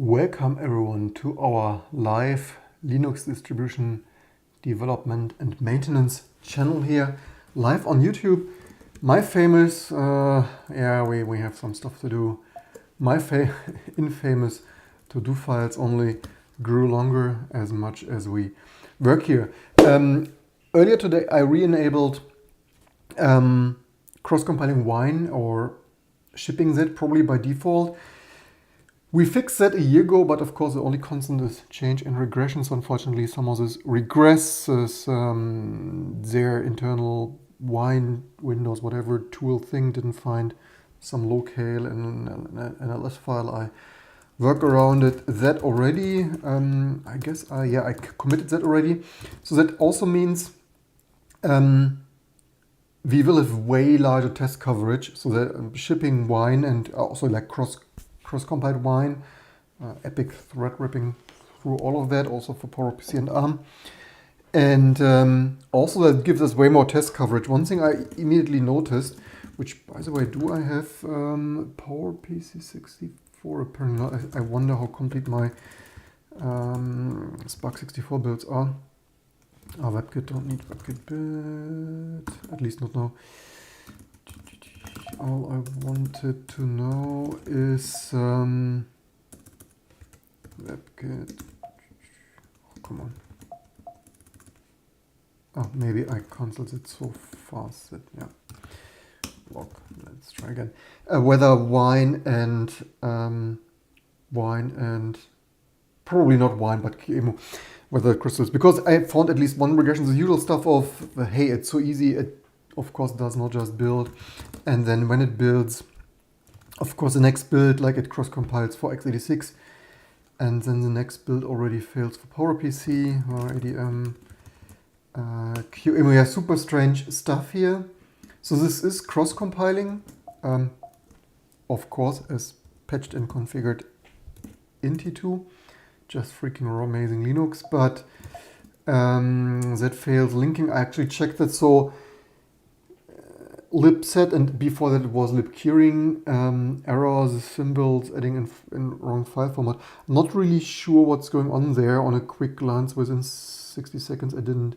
Welcome everyone to our live Linux distribution development and maintenance channel here, live on YouTube. My famous, we have some stuff to do. My infamous to-do files only grew longer as much as we work here. Earlier today I re-enabled cross-compiling Wine or shipping that probably by default. We fixed that a year ago, but of course the only constant is change and regression. So unfortunately some of this regresses, their internal Wine, Windows, whatever tool thing didn't find some locale in an LS file. I work around it that already. I guess I committed that already. So that also means we will have way larger test coverage. So that shipping Wine and also like cross-compiled Wine, epic thread ripping through all of that, also for PowerPC and ARM. And also that gives us way more test coverage. One thing I immediately noticed, which by the way, do I have PowerPC 64? Apparently not. I wonder how complete my Spark 64 builds are. WebKit don't need WebKit build, at least not now. All I wanted to know is WebKit. Oh, come on. Oh, maybe I canceled it so fast that, yeah. Log. Let's try again. Whether Wine and probably not Wine, but QEMU, whether crystals, because I found at least one regression, the usual stuff of hey, it's so easy. It of course does not just build, and then when it builds, of course the next build, like it cross compiles for x86, and then the next build already fails for PowerPC or ADM. QEMU, yeah, super strange stuff here. So this is cross compiling, of course, as patched and configured in T2, just freaking raw amazing Linux, but that fails linking. I actually checked that. So libset, and before that it was libkeyring, errors, symbols, adding in wrong file format. Not really sure what's going on there. On a quick glance within 60 seconds I didn't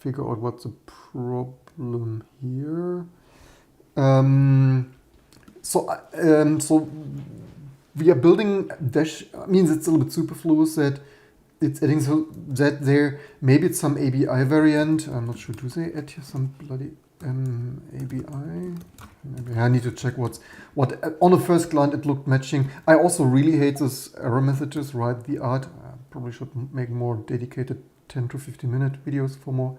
figure out what's the problem here. So we are building dash, means it's a little bit superfluous that it's adding so that there, maybe it's some ABI variant. I'm not sure, do they add here some bloody ABI? Maybe I need to check what on the first glance it looked matching. I also really hate this error messages, right? The art, I probably should make more dedicated 10 to 15 minute videos for more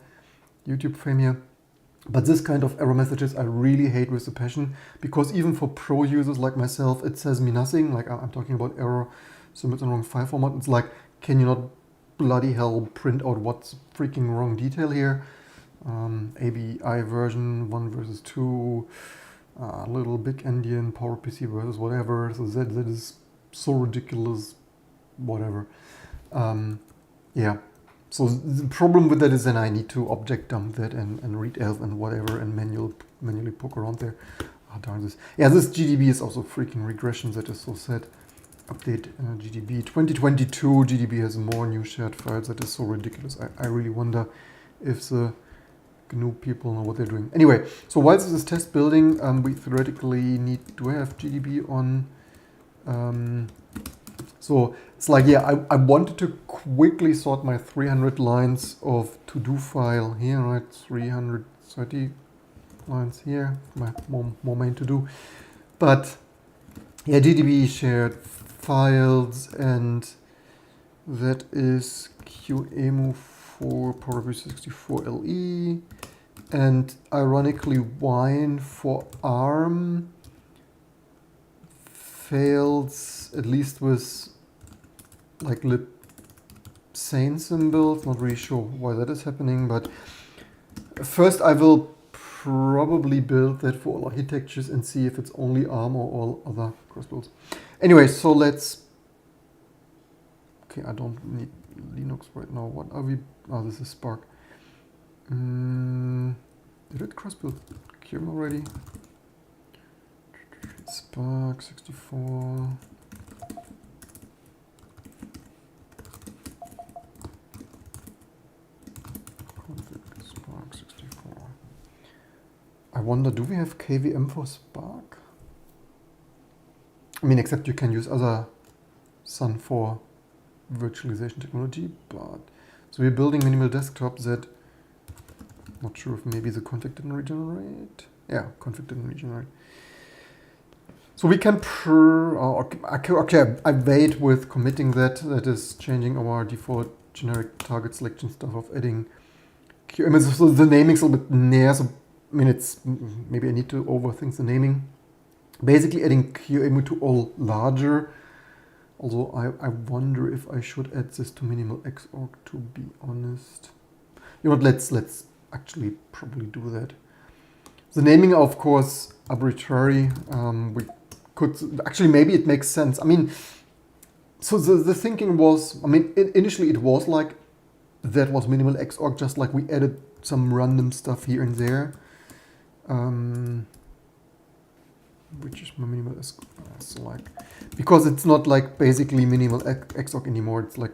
YouTube fame here. But this kind of error messages I really hate with a passion, because even for pro users like myself, it says me nothing. Like I'm talking about error, symbols in wrong file format. It's like, can you not bloody hell print out what's freaking wrong detail here? ABI version 1 versus 2, little big endian, PowerPC versus whatever. So that is so ridiculous, whatever. Yeah. So the problem with that is then I need to object dump that and read elf and whatever and manually poke around there. Oh, darn this. Yeah, this GDB is also freaking regression. That is so sad. Update GDB 2022. GDB has more new shared files. That is so ridiculous. I really wonder if the GNU people know what they're doing. Anyway, so while this is test building, we theoretically need to have GDB on. So it's like, yeah, I wanted to quickly sort my 300 lines of to-do file here, right? 330 lines here, my more main to-do. But yeah, GDB shared files, and that is QEMU for PowerPC 64 LE, and ironically Wine for ARM fails, at least with like libsane symbols. Not really sure why that is happening, but first I will probably build that for all architectures and see if it's only ARM or all other cross builds. Anyway, so let's, okay, I don't need Linux right now. What are we, oh, this is Spark. Did it cross build QEMU already? Spark 64. Config Spark 64. I wonder, do we have KVM for Spark? I mean, except you can use other Sun for virtualization technology, but so we're building minimal desktop that, not sure if maybe the config didn't regenerate. Yeah, config didn't regenerate. So we can okay, I wait with committing that. That is changing our default generic target selection stuff of adding QM. So the naming's a little bit near, so I mean, it's maybe I need to overthink the naming. Basically adding QEMU to all larger. Although I wonder if I should add this to minimal xorg, to be honest. You know what, let's actually probably do that. The naming, of course, arbitrary. We could, actually maybe it makes sense. I mean, so the thinking was, I mean, initially it was like, that was minimal xorg, just like we added some random stuff here and there. Which is my minimal select, because it's not like basically minimal xorg anymore. It's like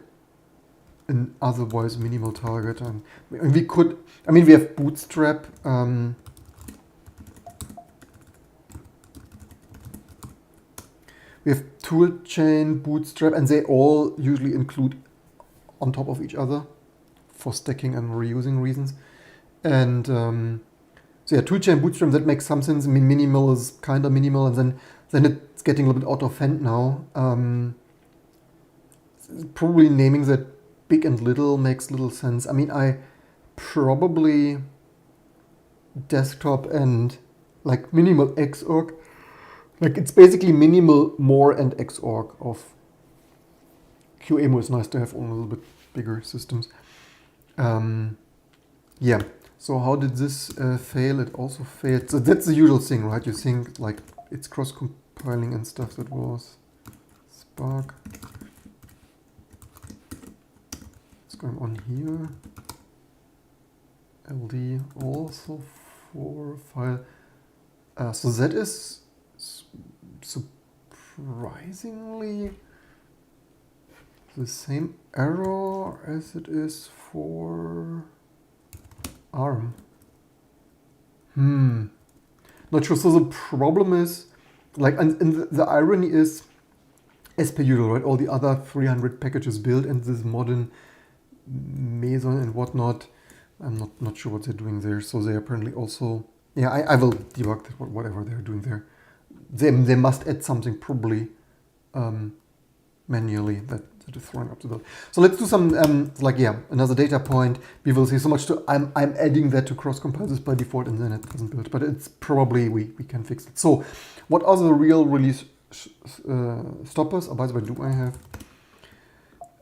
an otherwise minimal target, and we could. I mean, we have Bootstrap. We have Toolchain, Bootstrap, and they all usually include on top of each other for stacking and reusing reasons. And so yeah, Toolchain, Bootstrap, that makes some sense. I mean, minimal is kind of minimal, and then it's getting a little bit out of hand now. Probably naming that big and little makes little sense. I mean, I probably desktop and like minimal xorg, like it's basically minimal more and xorg of QEMU is nice to have on a little bit bigger systems. Yeah. So how did this fail? It also failed. So that's the usual thing, right? You think like it's cross-compiling and stuff. That was Spark. What's going on here? LD also for file. So that is surprisingly the same error as it is for ARM. Not sure. So the problem is, like, and the irony is, as per usual, right? All the other 300 packages built and this modern Meson and whatnot. I'm not sure what they're doing there. So they apparently also, yeah, I will debug that, whatever they're doing there. They must add something probably manually that is throwing up the build. So let's do some like, yeah, another data point. We will see so much to, I'm adding that to cross compile this by default, and then it doesn't build, but it's probably we can fix it. So what are the real release stoppers? Oh, by the way, do I have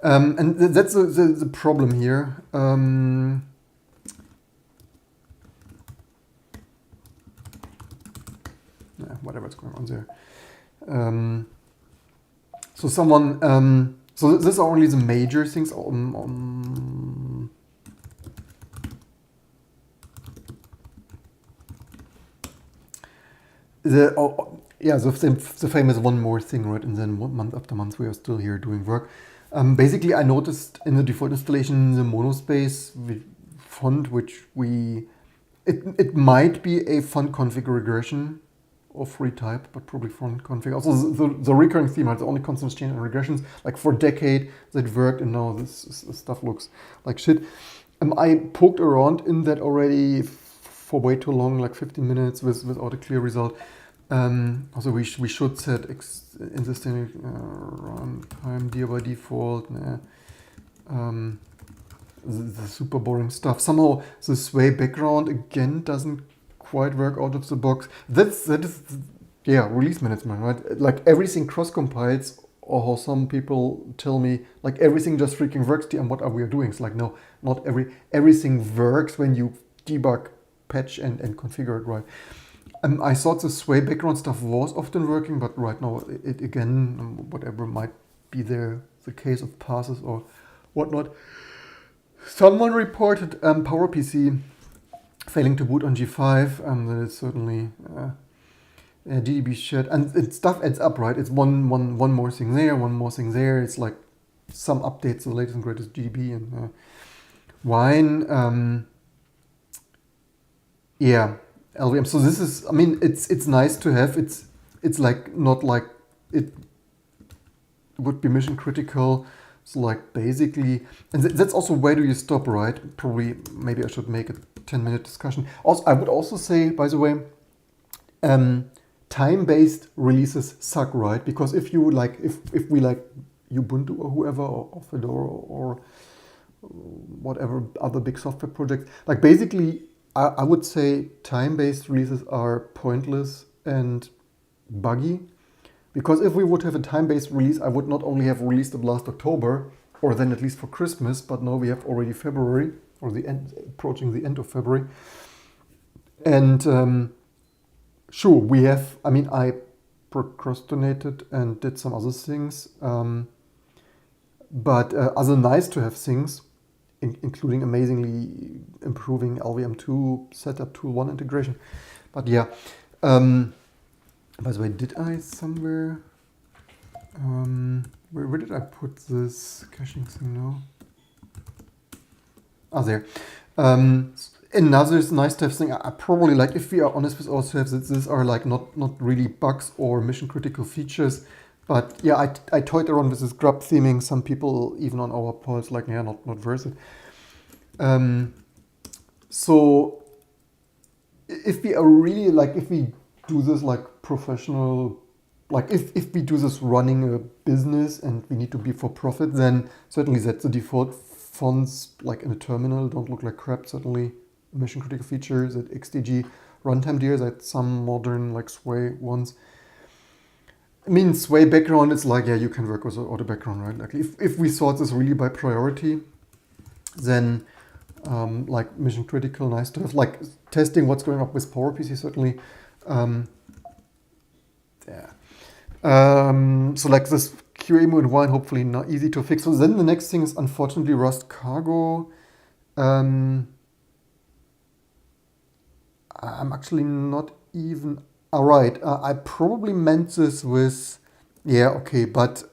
and that's the problem here. Yeah, whatever's going on there. So someone, so these are only the major things on the, yeah, the famous one more thing, right? And then month after month we are still here doing work. Basically, I noticed in the default installation the monospace font, which it might be a font config regression of free type, but probably font config. Also, the recurring theme, right? The only constants change and regressions. Like for a decade that worked, and now this stuff looks like shit. I poked around in that already for way too long, like 15 minutes without a clear result. Also, we should set insisting runtime dear by default. The super boring stuff. Somehow the sway background again doesn't quite work out of the box. That is, yeah, release management, right? Like everything cross compiles, or how some people tell me, like everything just freaking works. And what are we doing? It's like, no, not everything works when you debug, patch, and configure it right. I thought the sway background stuff was often working, but right now it again, whatever might be the case of passes or whatnot. Someone reported PowerPC failing to boot on G5. That is certainly GDB shared, and stuff adds up, right? It's one more thing there, one more thing there. It's like some updates, the latest and greatest GDB and Wine. Yeah, LVM. So this is, I mean, it's nice to have. It's like not like it would be mission critical. So like basically, and that's also where do you stop, right? Probably maybe I should make a 10-minute discussion. Also, I would also say, by the way, time-based releases suck, right? Because if you like, if we like Ubuntu or whoever or Fedora or whatever other big software projects, like basically, I would say time-based releases are pointless and buggy. Because if we would have a time-based release, I would not only have released it last October, or then at least for Christmas, but now we have already February, or the end, approaching the end of February. And sure, we have, I mean, I procrastinated and did some other things, but other nice to have things, including amazingly improving LVM2 setup tool 1 integration. But yeah, by the way, did I somewhere, where did I put this caching thing now? Ah, there. Another nice to have thing, I probably like, if we are honest with ourselves, these are like not really bugs or mission critical features. But yeah, I toyed around with this grub theming. Some people, even on our polls, like, yeah, not worth it. So if we are really like, if we do this like professional, like if we do this running a business and we need to be for profit, then certainly that's the default fonts, like in a terminal, don't look like crap. Certainly mission critical features at XDG runtime tiers at some modern like Sway ones. I mean, Sway background, it's like, yeah, you can work with auto background, right? Like if we sort this really by priority, then like mission critical, nice to have, like testing what's going up with PowerPC, certainly. Yeah. So like this QA mode wine, hopefully not easy to fix. So then the next thing is unfortunately Rust Cargo. I'm actually not even, all right. I probably meant this with, yeah, okay, but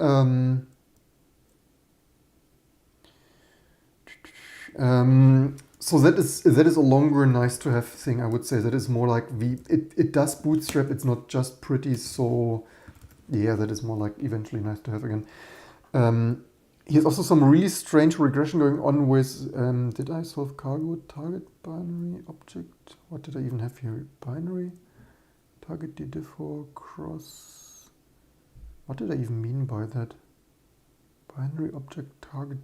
so that is a longer nice to have thing, I would say. That is more like it does bootstrap, it's not just pretty, so yeah, that is more like eventually nice to have again. Here's also some really strange regression going on with, did I solve cargo target binary object? What did I even have here? Binary target diff for cross. What did I even mean by that? Binary object target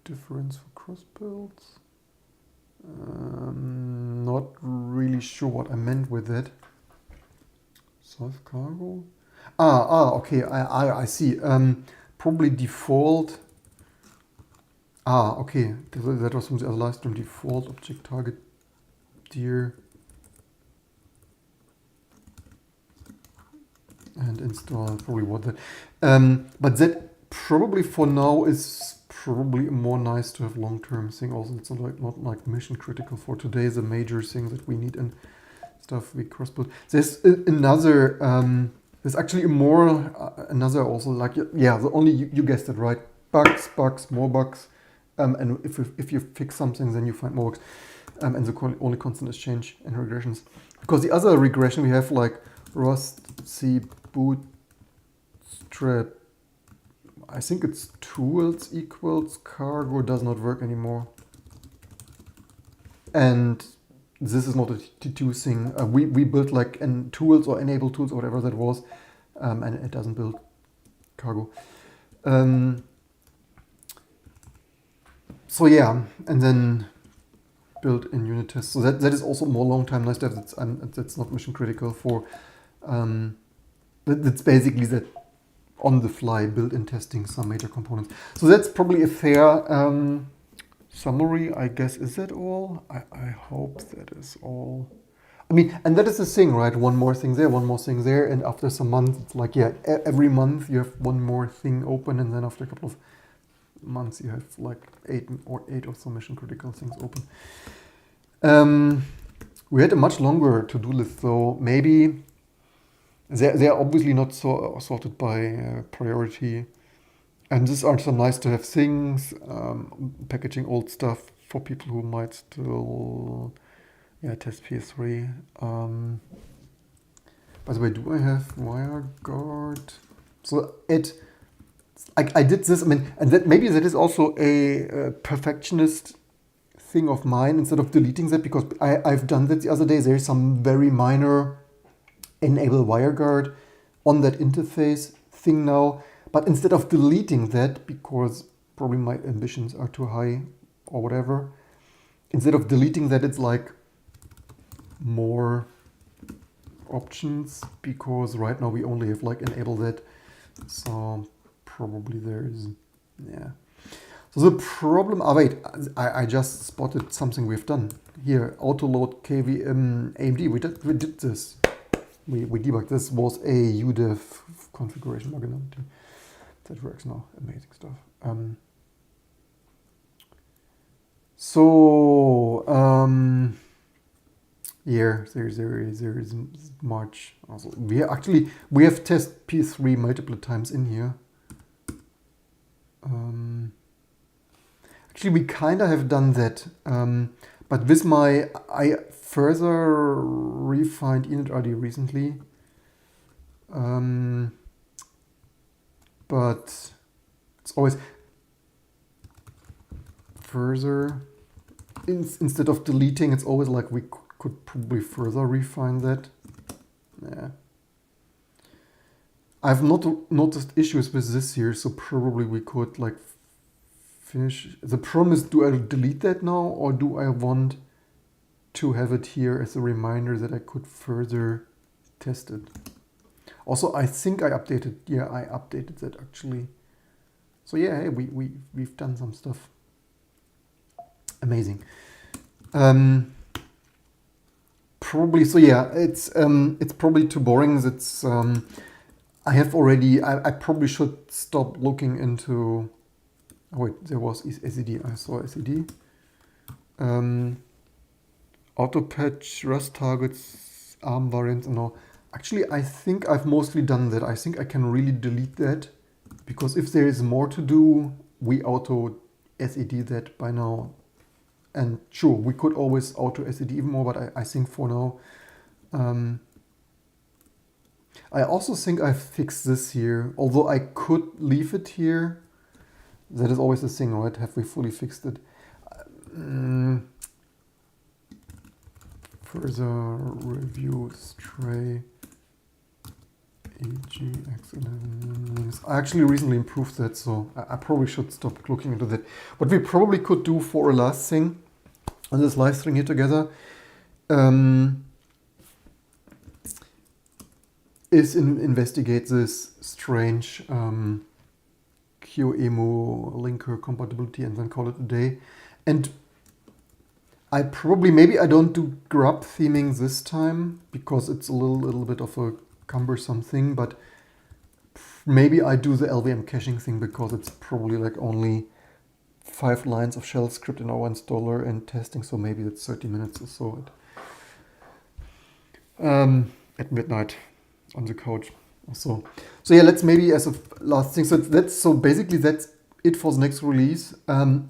difference for cross builds. Not really sure what I meant with that. Solve cargo. Okay. I see. Probably default. Okay. That was from the other live stream. Default object target dir and install. Probably what that. But that probably for now is probably a more nice to have long-term thing. Also, it's not like mission critical for today. The major thing that we need and stuff we cross-build. There's another. There's actually another also, like, yeah, the only, you guessed it right, bugs, more bugs, and if you fix something, then you find more bugs, and the only constant is change and regressions. Because the other regression we have, like Rust C bootstrap, I think it's tools equals cargo does not work anymore, and this is not a T2 thing. We built like tools or enable tools or whatever that was, and it doesn't build cargo. So yeah, and then build in unit tests. So that is also more long time nice to have. That's not mission critical for. That's basically that on the fly built-in testing some major components. So that's probably a fair summary, I guess. Is that all? I hope that is all. I mean, and that is the thing, right? One more thing there, and after some months, it's like, yeah, every month you have one more thing open, and then after a couple of months you have like eight or so mission critical things open. We had a much longer to-do list, though. Maybe They're obviously not sorted by priority. And these are some nice to have things, packaging old stuff for people who might still test PS3. By the way, do I have WireGuard? So I did this, I mean, and that maybe that is also a perfectionist thing of mine, instead of deleting that, because I've done that the other day. There's some very minor enable WireGuard on that interface thing now. But instead of deleting that, because probably my ambitions are too high or whatever, instead of deleting that, it's like more options, because right now we only have like enable that. So probably there's, yeah. So the problem, wait, I just spotted something we've done. Here, autoload KVM AMD, we did this. We debugged. This was a UDEV configuration vulnerability. That works now. Amazing stuff. Yeah, there isn't much. Also, we have tested P3 multiple times in here. Actually, we kind of have done that, but with I further refined initRD recently. But it's always further, instead of deleting, it's always like we could probably further refine that. Yeah. I've not noticed issues with this here, so probably we could like finish. The problem is, do I delete that now, or do I want to have it here as a reminder that I could further test it? Also, I think I updated, I updated that actually. So yeah, hey, we've done some stuff. Amazing. Probably, so yeah, it's probably too boring. It's I have already, I probably should stop looking into, oh wait, there was SED, I saw SED. Auto patch, Rust targets, ARM variants, no. Actually, I think I've mostly done that. I think I can really delete that, because if there is more to do, we auto SED that by now. And sure, we could always auto SED even more, but I think for now. I also think I fixed this here, although I could leave it here. That is always the thing, right? Have we fully fixed it? Further review stray EGX11. I actually recently improved that, so I probably should stop looking into that. What we probably could do for a last thing on this live stream here together is investigate this strange QEMU linker compatibility and then call it a day. And I probably, maybe I don't do grub theming this time because it's a little bit of a cumbersome thing, but maybe I do the LVM caching thing because it's probably like only 5 lines of shell script in our installer and testing, so maybe it's 30 minutes or so at midnight on the couch. So yeah, let's maybe as a last thing. So basically that's it for the next release. And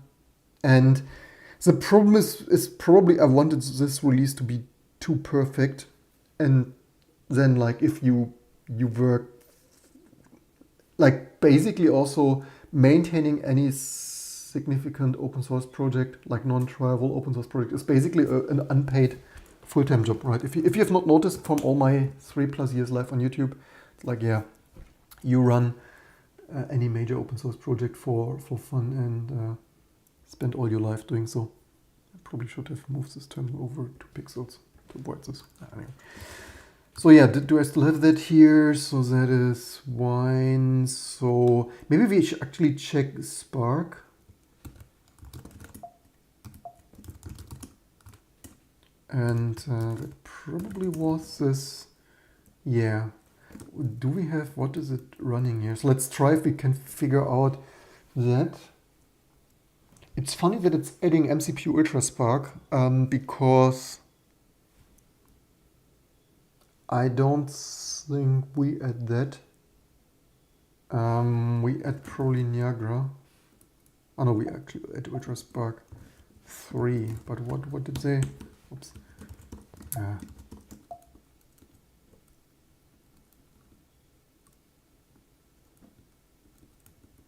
the problem is probably I wanted this release to be too perfect, and then like if you work like basically also maintaining any significant open source project, like non-trivial open source project, is basically an unpaid full-time job, right? If you have not noticed from all my 3+ years live on YouTube, it's like, yeah, you run any major open source project for fun and spend all your life doing so. I probably should have moved this terminal over to pixels to avoid this. Anyway. So yeah, do I still have that here? So that is wine. So maybe we should actually check Spark. And that probably was this, yeah. Do we have, what is it running here? So let's try if we can figure out that. It's funny that it's adding MCP Ultra Spark because I don't think we add that. We add probably Niagara. Oh no, we actually add Ultra Spark 3. But what did they? Oops.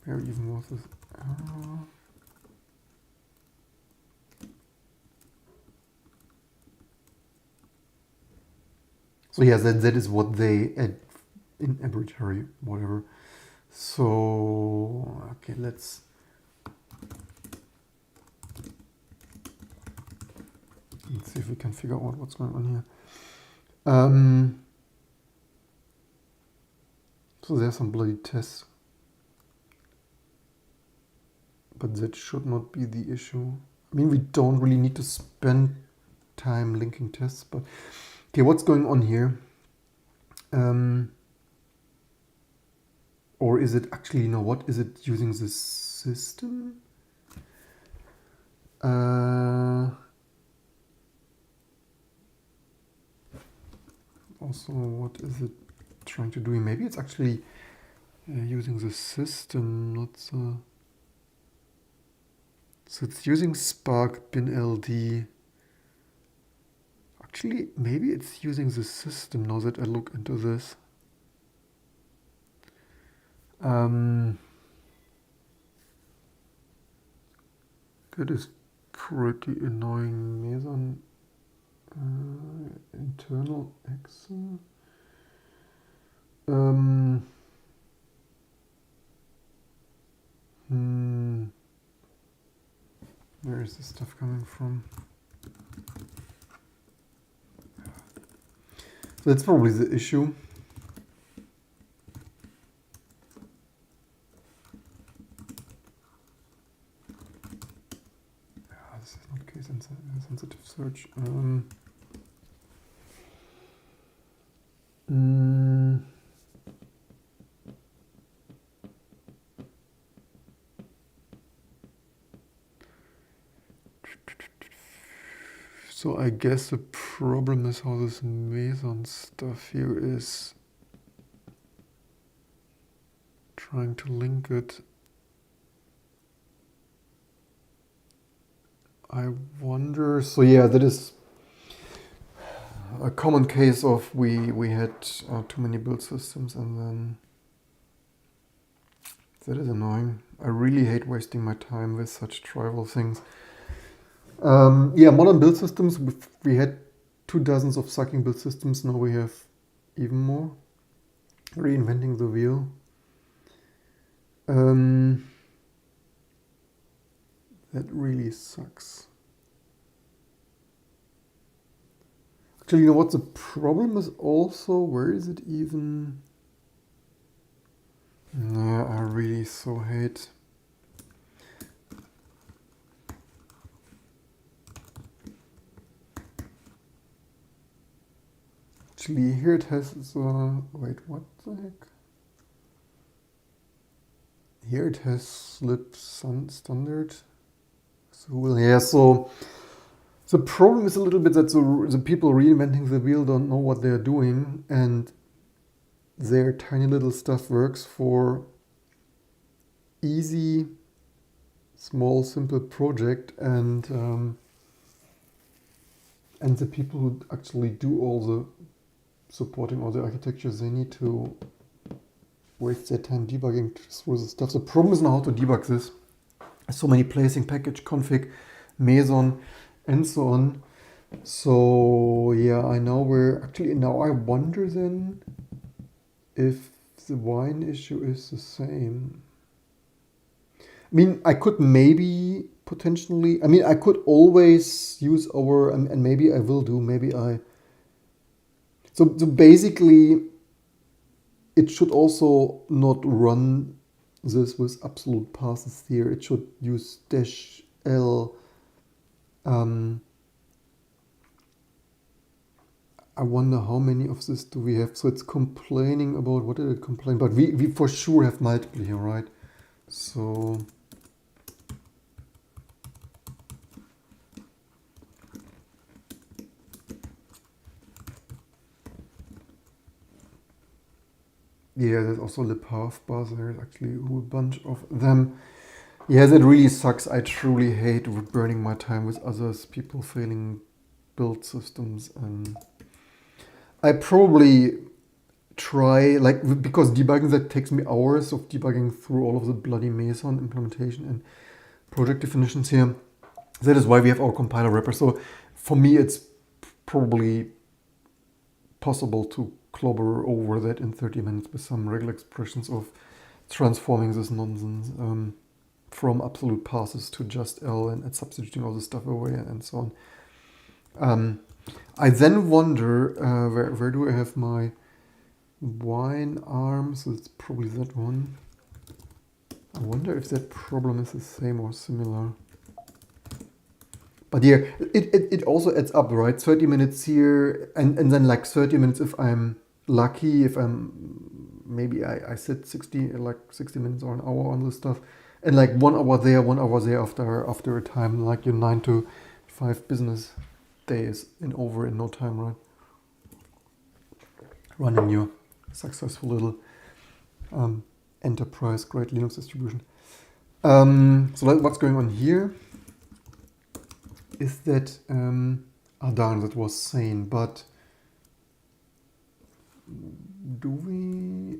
Where even was this? So yeah, that is what they add in arbitrary, whatever. So okay, let's see if we can figure out what's going on here. So there's some bloody tests, but that should not be the issue. I mean, we don't really need to spend time linking tests, but okay, what's going on here? Or is it actually, you know what, is it using the system? Also, what is it trying to do? Maybe it's actually using the system, not the... So it's using Spark bin LD. Actually, maybe it's using the system now that I look into this. That is pretty annoying. Meson internal Excel. Where is this stuff coming from? So that's probably the issue. This is not case sensitive search. So I guess the problem is how this Meson stuff here is trying to link it. I wonder, so yeah, that is a common case of we had too many build systems, and then that is annoying. I really hate wasting my time with such trivial things. Yeah, modern build systems, we had 2 dozens of sucking build systems, now we have even more. Reinventing the wheel. That really sucks. Actually, you know what the problem is also? Where is it even? No, I really so hate. Actually, here it has, wait, what the heck? Here it has slip standard. So, yeah, so the problem is a little bit that the people reinventing the wheel don't know what they're doing, and their tiny little stuff works for easy, small, simple project, and the people who actually do all the supporting all the architectures, they need to waste their time debugging through the stuff. The problem is now how to debug this. So many placing, package, config, Meson, and so on. So yeah, I know now I wonder then if the wine issue is the same. I mean, I could maybe potentially, I mean, I could always use our, and maybe I will do, so basically, it should also not run this with absolute passes here. It should use -L. I wonder how many of this do we have. So it's complaining about, what did it complain? But we for sure have multiple here, right? So Yeah, there's also libpath bus. There's actually a whole bunch of them. Yeah, that really sucks. I truly hate burning my time with others, people failing build systems. And I probably try, like, because debugging that takes me hours of debugging through all of the bloody Meson implementation and project definitions here. That is why we have our compiler wrapper. So for me, it's probably possible to clobber over that in 30 minutes with some regular expressions of transforming this nonsense from absolute passes to just L and substituting all this stuff away and so on. I then wonder, where do I have my wine arm? So it's probably that one. I wonder if that problem is the same or similar. But yeah, it also adds up, right? 30 minutes here, and then like 30 minutes if I'm lucky, if maybe I sit 60 minutes or an hour on this stuff, and like 1 hour there, 1 hour there after a time, like your 9 to 5 business days over in no time, right? Running your successful little enterprise grade Linux distribution. So what's going on here is that, darn, that was sane, but do we,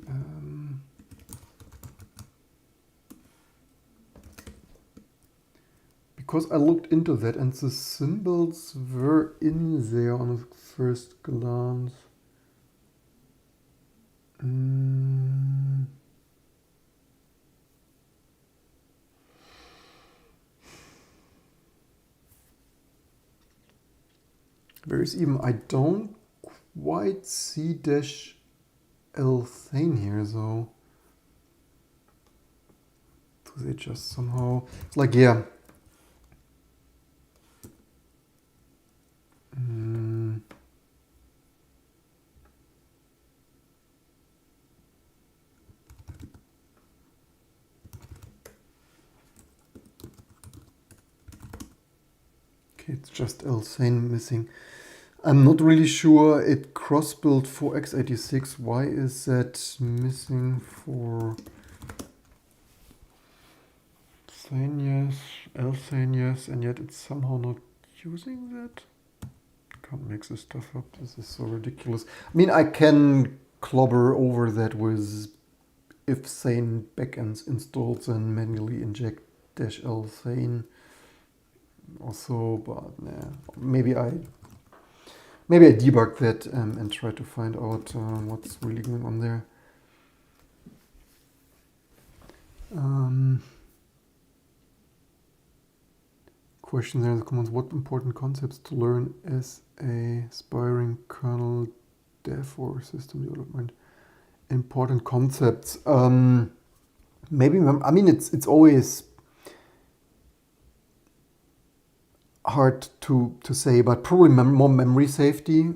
because I looked into that and the symbols were in there on a first glance. There's even, I don't quite see dash L thing here though. Do they just somehow, it's like, yeah. Okay, it's just L-Sane missing. I'm not really sure it cross-built for x86. Why is that missing for Sane, yes, L-Sane, yes, and yet it's somehow not using that? Can't make this stuff up. This is so ridiculous. I mean, I can clobber over that with if Sane backends installed and manually inject dash L Sane also, but nah, maybe I debug that and try to find out what's really going on there. Question there in the comments: what important concepts to learn as a aspiring kernel dev or system development? Important concepts. Maybe, I mean, it's always hard to say, but probably more memory safety.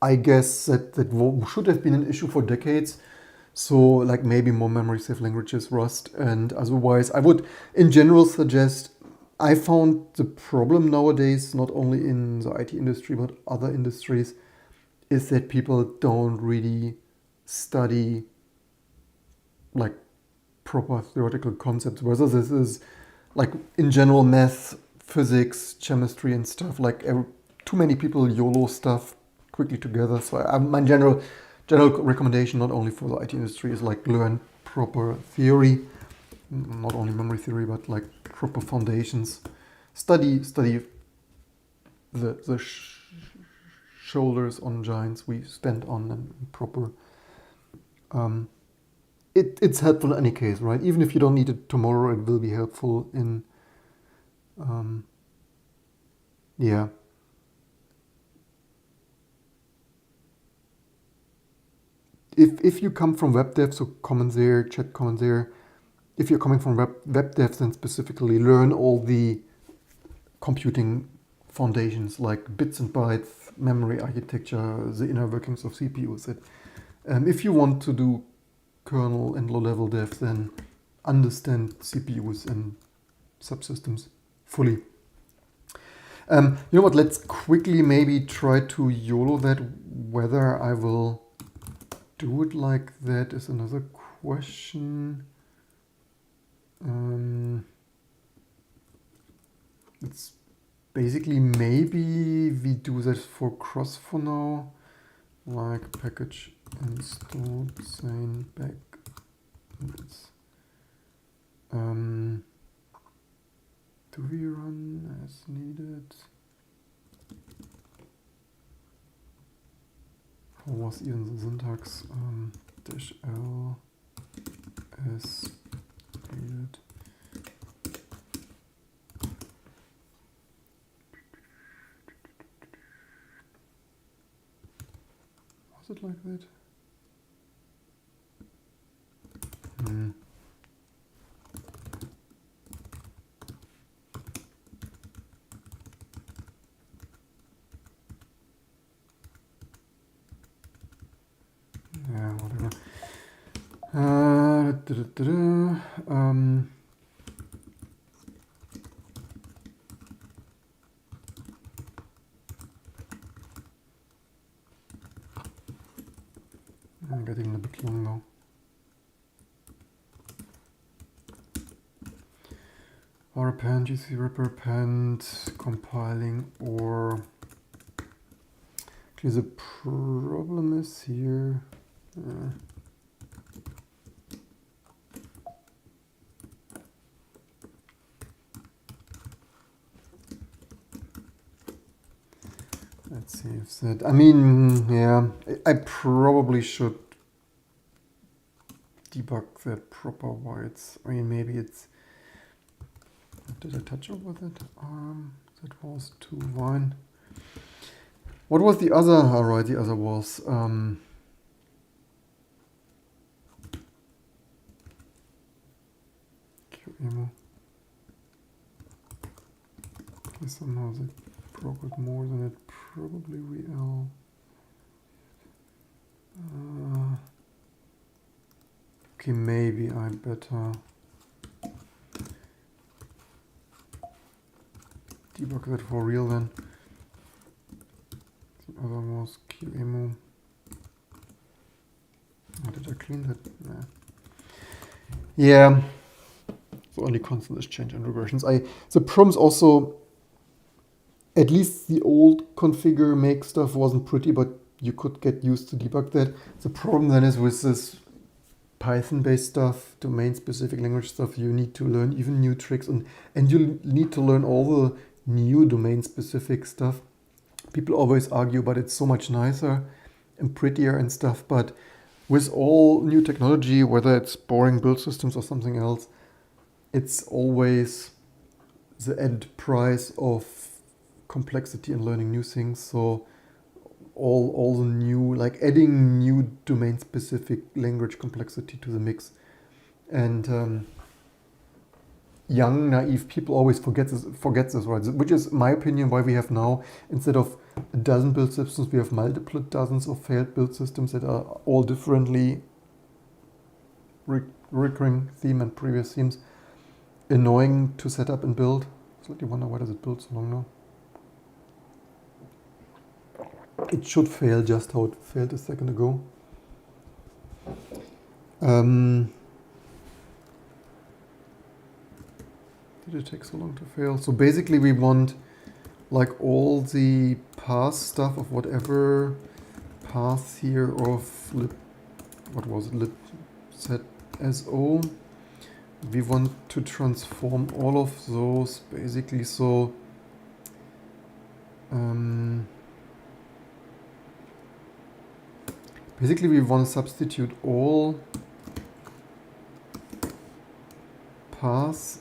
I guess that should have been an issue for decades. So like maybe more memory safe languages, Rust, and otherwise I would in general suggest, I found the problem nowadays, not only in the IT industry, but other industries, is that people don't really study like proper theoretical concepts, whether this is like in general math, physics, chemistry and stuff, like too many people YOLO stuff quickly together. So my general recommendation, not only for the IT industry, is like learn proper theory, not only memory theory, but like proper foundations. Study the shoulders on giants we stand on, and proper. It's helpful in any case, right? Even if you don't need it tomorrow, it will be helpful in. Yeah. If you come from web dev, so comment there, chat comment there. If you're coming from web dev, then specifically learn all the computing foundations like bits and bytes, memory architecture, the inner workings of CPUs. If you want to do kernel and low-level dev, then understand CPUs and subsystems fully. You know what, let's quickly maybe try to YOLO that, whether I will do it like that is another question. It's basically maybe we do that for cross for now, like package install chain back. Do we run as needed? How was even the syntax? Dash L as needed. Was it like that? Yeah, whatever. I'm getting a bit long now. Or append, GC ripper append, compiling, or actually the problem is here. Let's see if that, I mean, yeah, I probably should debug that proper why it's, I mean, maybe it's, did I touch over that? That was too fine. What was the other? All right, the other was QEMU. Okay, somehow they broke it more than it probably will. Okay, maybe I better debug that for real then. The other was QEMU. Oh, did I clean that? Nah. Yeah. So only constant is change and regressions. The problems also, at least the old configure make stuff wasn't pretty, but you could get used to debug that. The problem then is with this Python-based stuff, domain-specific language stuff, you need to learn even new tricks, and you need to learn all the new domain-specific stuff. People always argue, but it's so much nicer and prettier and stuff. But with all new technology, whether it's boring build systems or something else, it's always the added price of complexity and learning new things. So all the new, like adding new domain-specific language complexity to the mix. And young, naive people always forget this, right? Which is, in my opinion, why we have now, instead of a dozen build systems, we have multiple dozens of failed build systems that are all differently recurring theme and previous themes. Annoying to set up and build. So you wonder why does it build so long now? It should fail just how it failed a second ago. Did it take so long to fail? So basically we want like all the path stuff of whatever path here of lib, what was it, lib set so. We want to transform all of those basically, so basically we want to substitute all path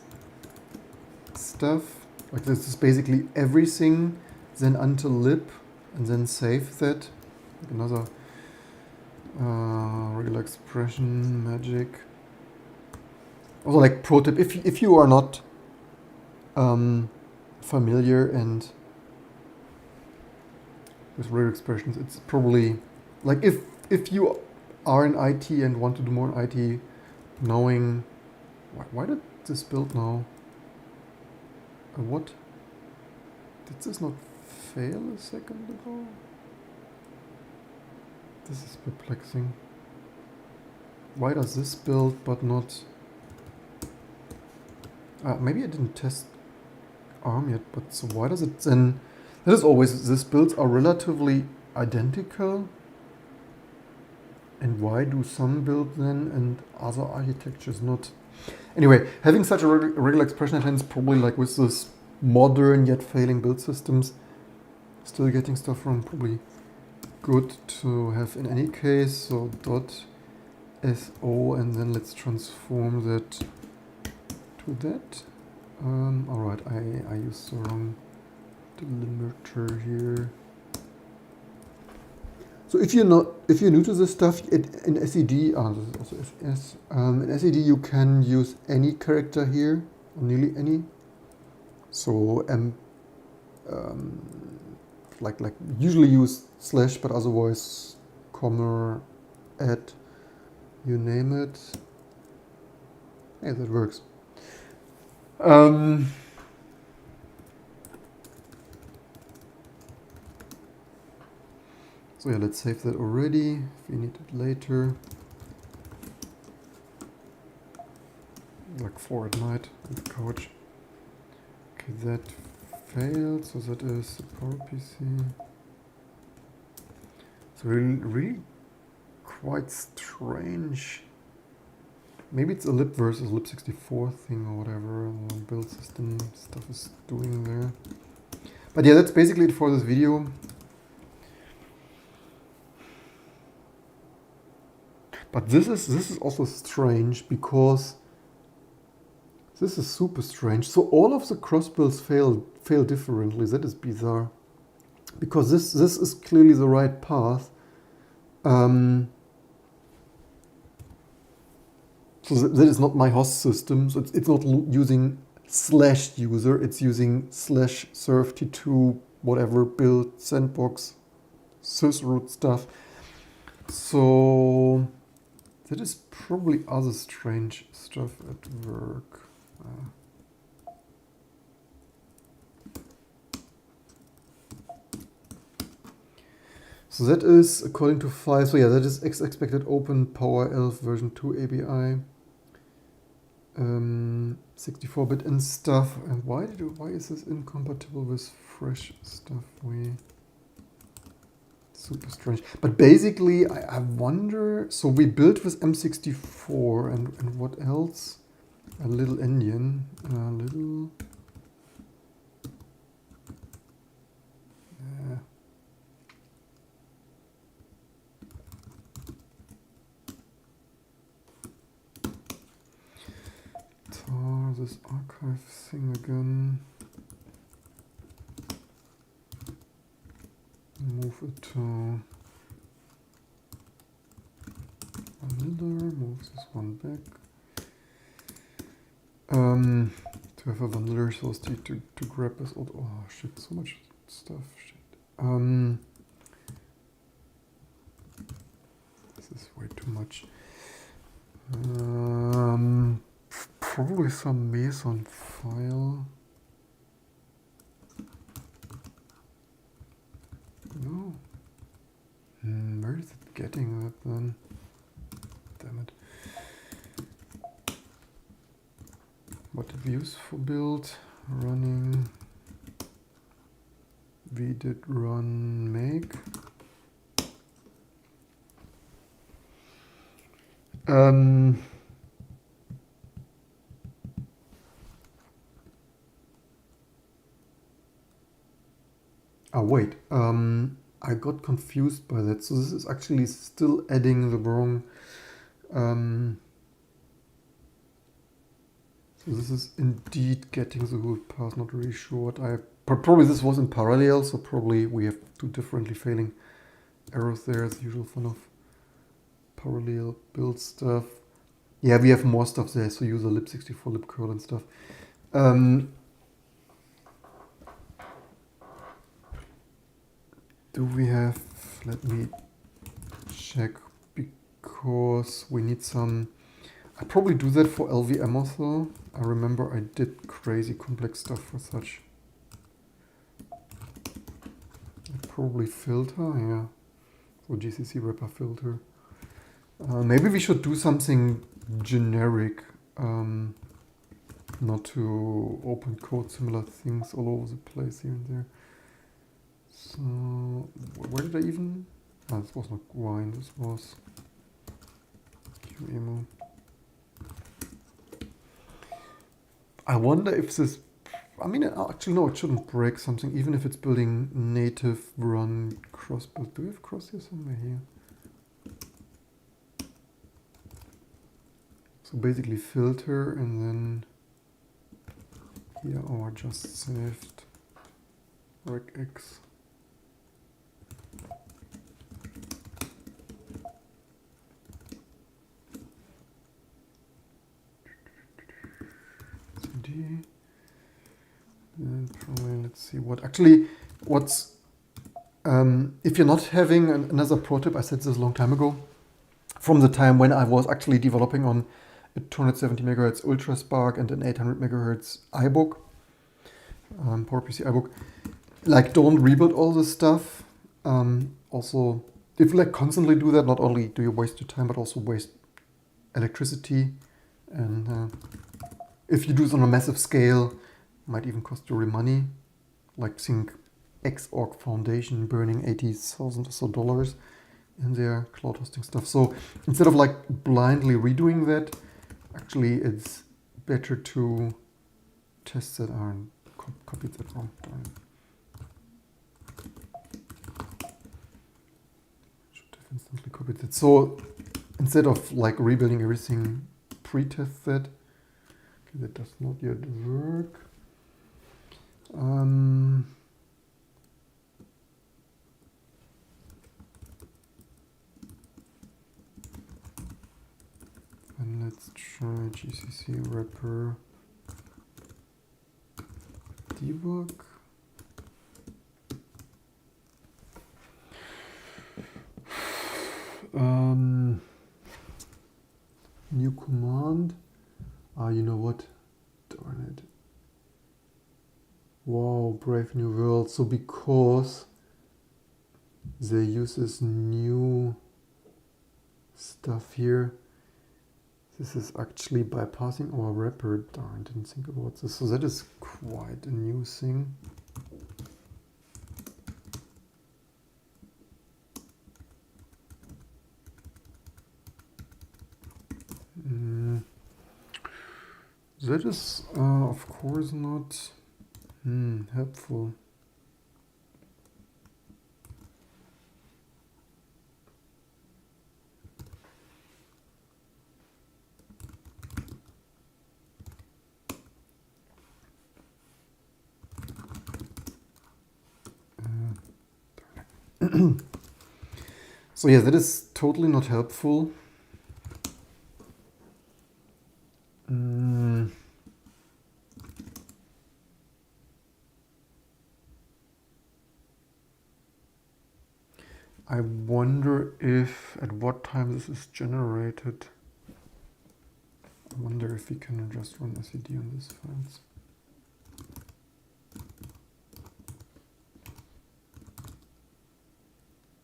stuff, like this is basically everything, then until lib, and then save that. Like another real expression magic. Also, like pro tip, if you are not familiar and with real expressions, it's probably like if you are in IT and want to do more IT, knowing why did this build now? What? Did this not fail a second ago? This is perplexing. why does this build but not... maybe I didn't test ARM yet, but so why does it then... That is always, these builds are relatively identical. And why do some build then and other architectures not? Anyway, having such a regular expression at hand is probably like with this modern yet failing build systems, still getting stuff wrong, probably good to have in any case. So dot so, and then let's transform that to that. Alright, I used the wrong delimiter here. So if you're new to this stuff, in SED, this is also FS, in SED you can use any character here, or nearly any. So like usually use slash, but otherwise comma, add, you name it. Yeah, that works. So yeah, let's save that already, if we need it later. Like 4 at night on the couch. Okay, that failed, so that is the PowerPC. So really quite strange. Maybe it's a lib versus lib64 thing or whatever the build system stuff is doing there. But yeah, that's basically it for this video. But this is also strange because this is super strange. So all of the cross builds fail differently. That is bizarre. Because this is clearly the right path. So that is not my host system. So it's not using /user. It's using /serve-t2 whatever build sandbox sysroot stuff. So that is probably other strange stuff at work. So that is according to 5. So yeah, that is expected open power 11 version 2 ABI. 64-bit and stuff. And why is this incompatible with fresh stuff? Super strange. But basically, I wonder, so we built with M64 and what else? A little Indian, this archive thing again. Move it to vanilla, move this one back. To have a vanilla source to grab this old, oh shit, so much stuff, shit. This is way too much. Probably some Meson file. No. Where is it getting that then? Damn it. What did we use for build? Running. We did run make. Wait, I got confused by that. So this is actually still adding the wrong. So this is indeed getting the whole path. Not really sure what probably this was in parallel. So probably we have two differently failing errors there, as usual. Fun of parallel build stuff. Yeah, we have more stuff there. So use a lib64 libcurl and stuff. Do we have, let me check, because we need some, I probably do that for LVM also. I remember I did crazy complex stuff for such. Probably filter, yeah. So GCC wrapper filter. Maybe we should do something generic, not to open code similar things all over the place here and there. So where did I even? Ah, this was not wine. This was QEMU. I wonder if this. I mean, actually, no, it shouldn't break something, even if it's building native run cross build. Do we have cross here somewhere here? So basically filter and then here our just saved regx. CD. And probably let's see what's if you're not having another prototype, I said this a long time ago, from the time when I was actually developing on a 270 megahertz Ultra Spark and an 800 megahertz iBook, PowerPC iBook. Like, don't rebuild all this stuff. Also, if you like constantly do that, not only do you waste your time, but also waste electricity. And if you do this on a massive scale, might even cost you money. Like, think Xorg Foundation burning $80,000 or so dollars in their cloud hosting stuff. So instead of like blindly redoing that, actually it's better to test that. I copied that wrong. Darn. Should have instantly copied that. So instead of like rebuilding everything, pre-test that. Okay, that does not yet work. And let's try GCC wrapper debug. New command. You know what? Darn it. Wow, Brave New World. So because they use this new stuff here, this is actually bypassing our wrapper. Darn, didn't think about this. So that is quite a new thing. That is, of course, not helpful. So yeah, that is totally not helpful. I wonder if at what time this is generated. I wonder if we can just run SED on these files.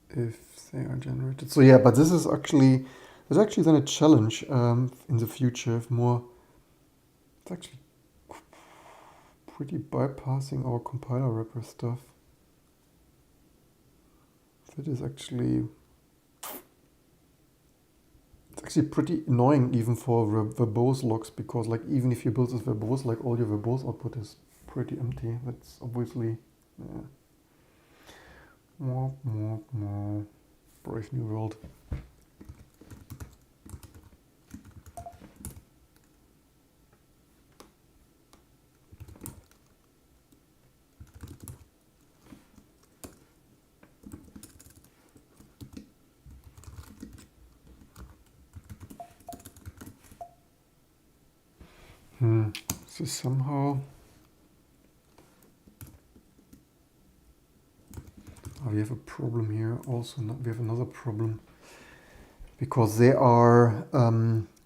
If they are generated. So yeah, but this is actually, there's actually then a challenge in the future if more, it's actually pretty bypassing our compiler wrapper stuff. That is actually, it's actually pretty annoying even for verbose logs, because like even if you build this verbose, like all your verbose output is pretty empty. That's obviously, yeah. Brave New World. So somehow we have a problem here. Also, we have another problem because they are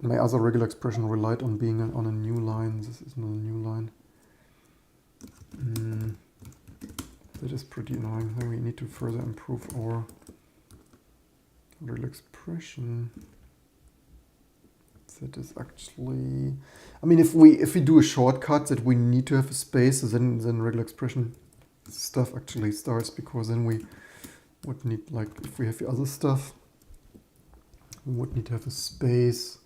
my other regular expression relied on being on a new line. This is not a new line. That is pretty annoying. Then we need to further improve our regular expression. that is actually, I mean, if we do a shortcut that we need to have a space, so then regular expression stuff actually starts, because then we would need, like, if we have the other stuff, we would need to have a space,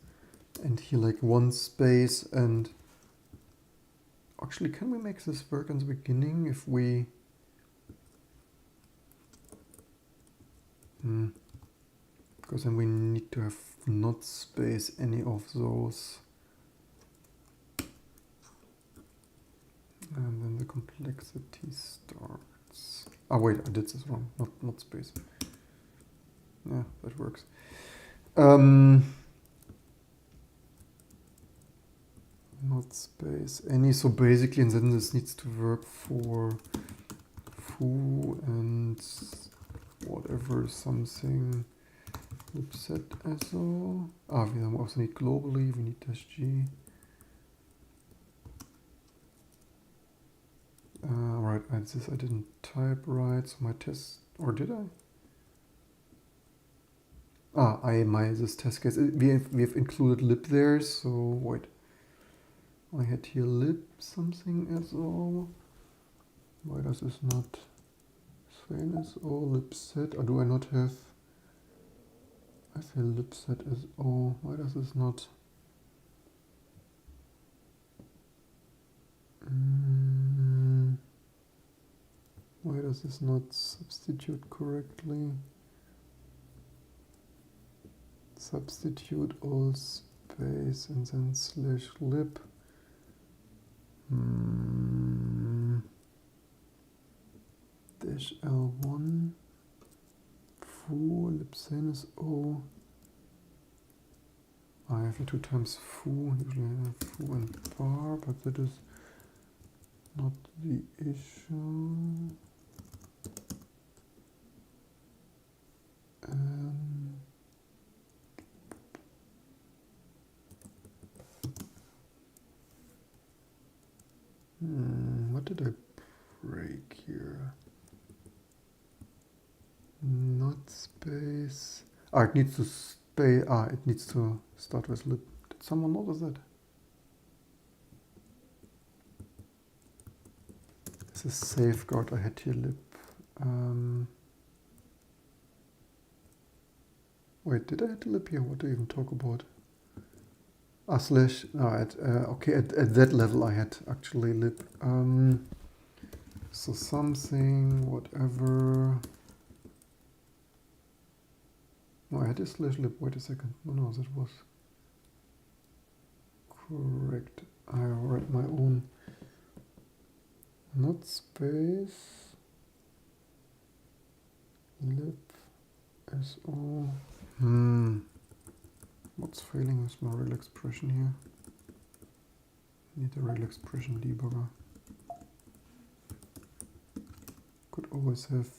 and here like one space. And actually, can we make this work in the beginning if we because then we need to have not space any of those. And then the complexity starts. Oh wait, I did this wrong. Not space. Yeah, that works. Not space any. So basically, and then this needs to work for foo and whatever something libset so. We also need globally. We need -g. Right, this I didn't type right, so my test, or did I? This test case, we have included lib there, so wait. I had here lib something so. Why does this not say so libset, or do I not have, I say libset so, why does this not? Why does this not substitute correctly? Substitute all space and then /lib. -L1 foo libsen o. I have 2 times foo, usually I have foo and bar, but that is not the issue. What did I break here? Not space. It needs to space. It needs to start with lib. Did someone notice that? This is safeguard. I had here lib. Wait, did I have lib here? What do I even talk about? Slash. Okay, at that level I had actually lib. So something, whatever. No, I had a /lib. Wait a second. No, that was correct. I write my own. Not space. Lib so. What's failing with my real expression here? Need a real expression debugger. Could always have.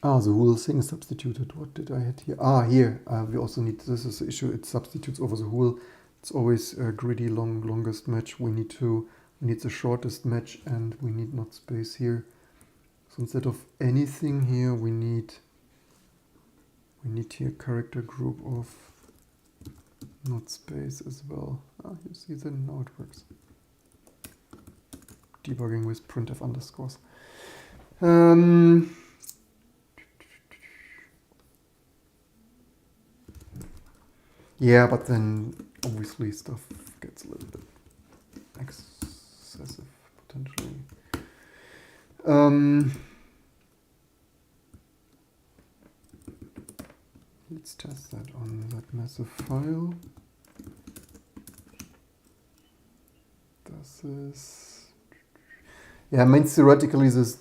The whole thing is substituted. What did I have here? Here. We also need, this is the issue, it substitutes over the whole. It's always a greedy longest match. We need the shortest match, and we need not space here. So instead of anything here, we need here character group of not space as well. You see, then now it works. Debugging with printf underscores. Yeah, but then obviously stuff gets a little bit excessive potentially. Let's test that on that massive file. Does this? Yeah, I mean, theoretically this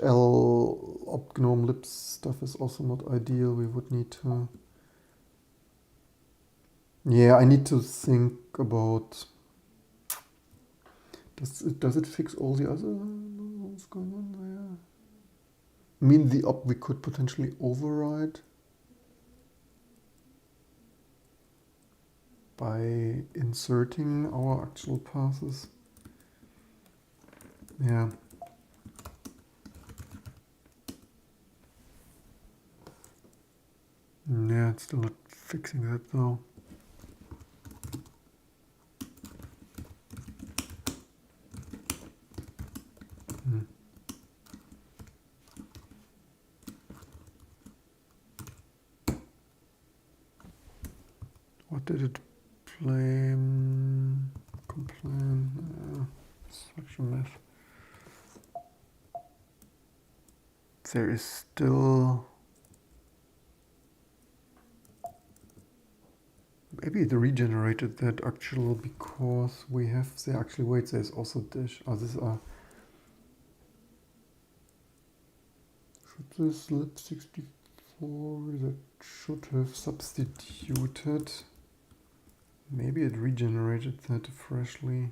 -l op gnome lib stuff is also not ideal. We would need to. Yeah, I need to think about. Does it fix all the other? What's going on there? I mean, the op we could potentially override by inserting our actual passes. Yeah, Yeah, it's still not fixing that though. What did it blame? Complain? Structure math. There is still... Maybe it regenerated that actual because we have... There actually, wait, there's also dish. Oh, this are... Should this lib 64 that should have substituted? Maybe it regenerated that freshly.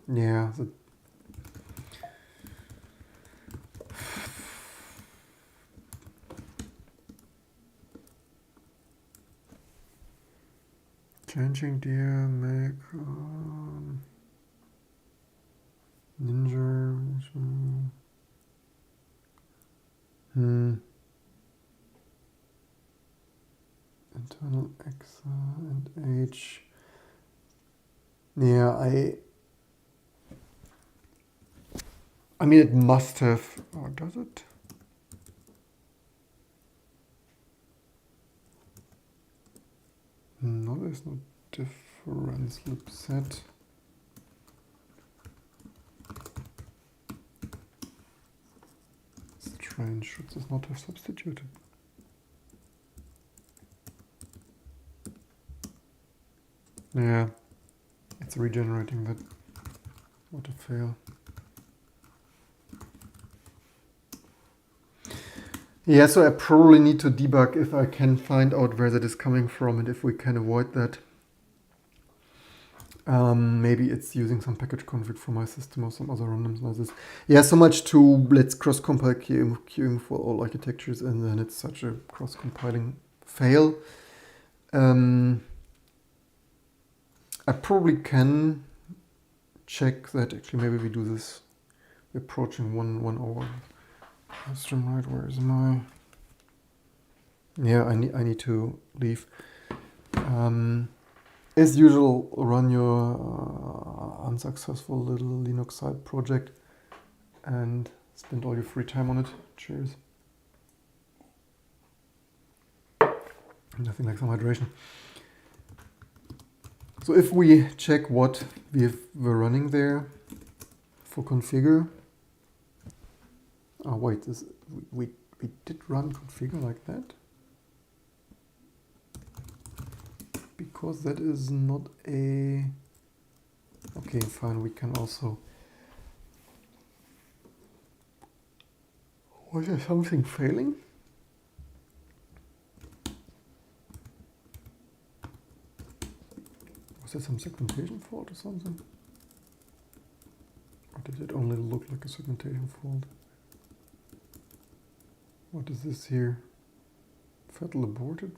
Yeah, changing dear make Ninja internal X and H. Yeah, I mean it must have, or does it? No, there's no difference lib set. Strange, should this not have substituted? Yeah, it's regenerating that. What a fail. Yeah, so I probably need to debug if I can find out where that is coming from and if we can avoid that. Maybe it's using some package config for my system or some other randoms like this. Yeah, so much to let's cross-compile queuing for all architectures, and then it's such a cross-compiling fail. I probably can check that. Actually, maybe we do this. We're approaching one hour. Stream right, where is my... Yeah, I need to leave. As usual, run your unsuccessful little Linux side project and spend all your free time on it. Cheers. Nothing like some hydration. So if we check what we're running there for configure. Oh wait, we did run configure like that? Because that is not a... Okay, fine, we can also... Was there something failing? Was there some segmentation fault or something? Or did it only look like a segmentation fault? What is this here? Fatal aborted?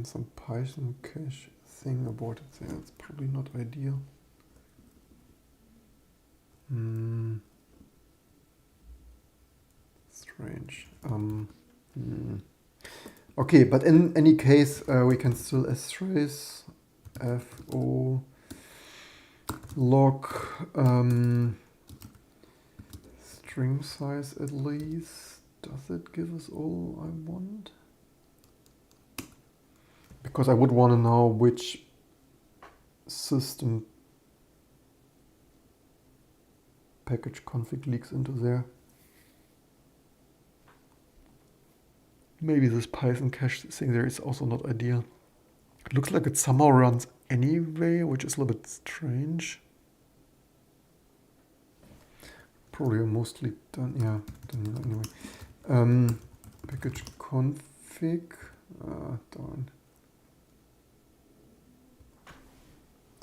Some Python cache thing aborted there. That's probably not ideal. Strange. Okay, but in any case, we can still strace fo log string size at least. Does it give us all I want? Because I would want to know which system package config leaks into there. Maybe this Python cache thing there is also not ideal. It looks like it somehow runs anyway, which is a little bit strange. Probably mostly done, yeah, done anyway. Package config, darn.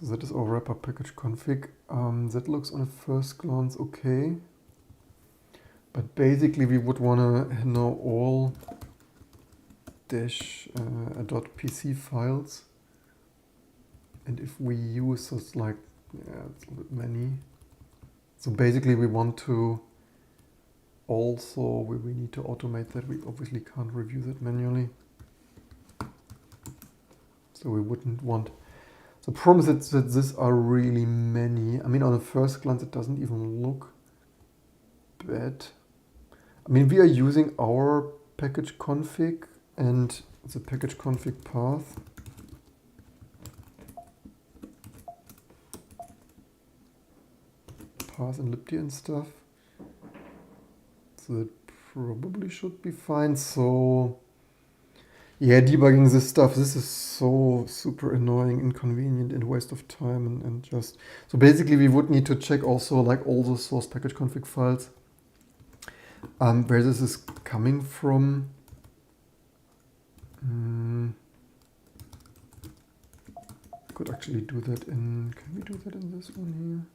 So that is our wrapper package config. That looks on a first glance okay. But basically we would want to know all -.pc files. And if we use this, like, yeah, it's a little bit many. So basically we want to also, we need to automate that. We obviously can't review that manually. So we wouldn't want, the problem is that these are really many. I mean, on a first glance, it doesn't even look bad. I mean, we are using our package config and the package config path. Path and libd and stuff. So that probably should be fine. So yeah, debugging this stuff, this is so super annoying, inconvenient, and waste of time, and just, so basically we would need to check also like all the source package config files, where this is coming from. Could actually do that in, can we do that in this one here?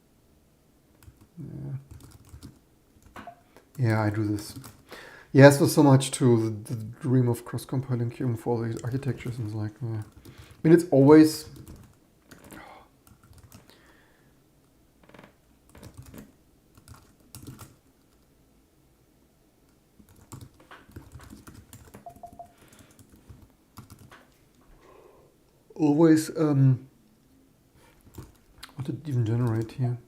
Yeah, I do this. Yes, there's so much to the dream of cross-compiling queuing for these architectures, and it's like, I mean, it's always, what did it even generate here?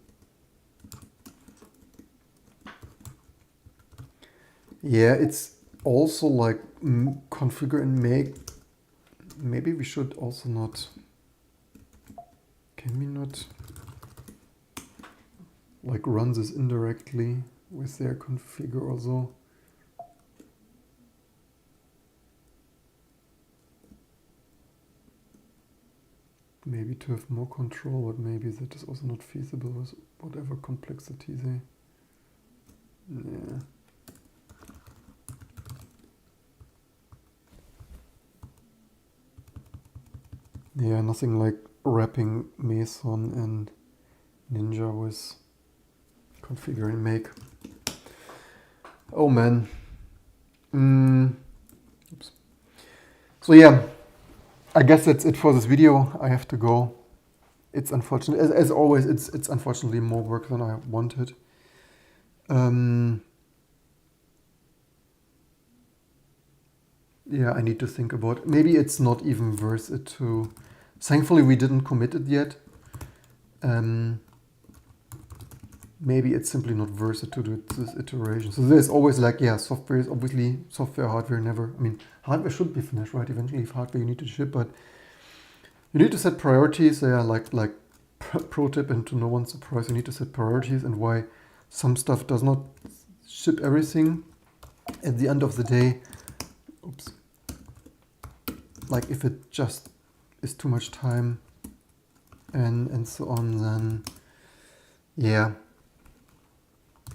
Yeah, it's also like configure and make. Maybe we should also not, can we not like run this indirectly with their configure also? Maybe to have more control, but maybe that is also not feasible with whatever complexity they, yeah. Yeah, nothing like wrapping Meson and Ninja with configure and make. Oh man. Oops. So yeah, I guess that's it for this video. I have to go. It's unfortunate, as always, it's unfortunately more work than I wanted. Yeah, I need to think about it. Maybe it's not even worth it to, thankfully we didn't commit it yet. Maybe it's simply not worth it to do this iteration. So there's always like, yeah, software is obviously software, hardware never. I mean, hardware should be finished, right? Eventually, if hardware you need to ship, but you need to set priorities. They are like pro tip, and to no one's surprise, you need to set priorities, and why some stuff does not ship everything at the end of the day. Oops. Like if it just is too much time and so on, then yeah,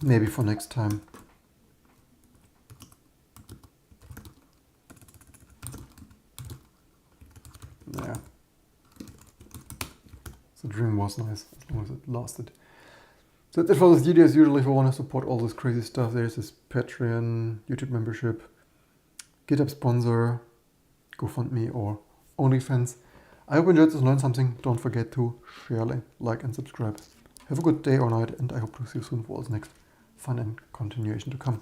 maybe for next time. Yeah. The dream was nice as long as it lasted. So that's it for this video. As usual, if you want to support all this crazy stuff, there's this Patreon, YouTube membership, GitHub sponsor, GoFundMe, or OnlyFans. I hope you enjoyed this and learned something. Don't forget to share, like, and subscribe. Have a good day or night, and I hope to see you soon for all this next fun and continuation to come.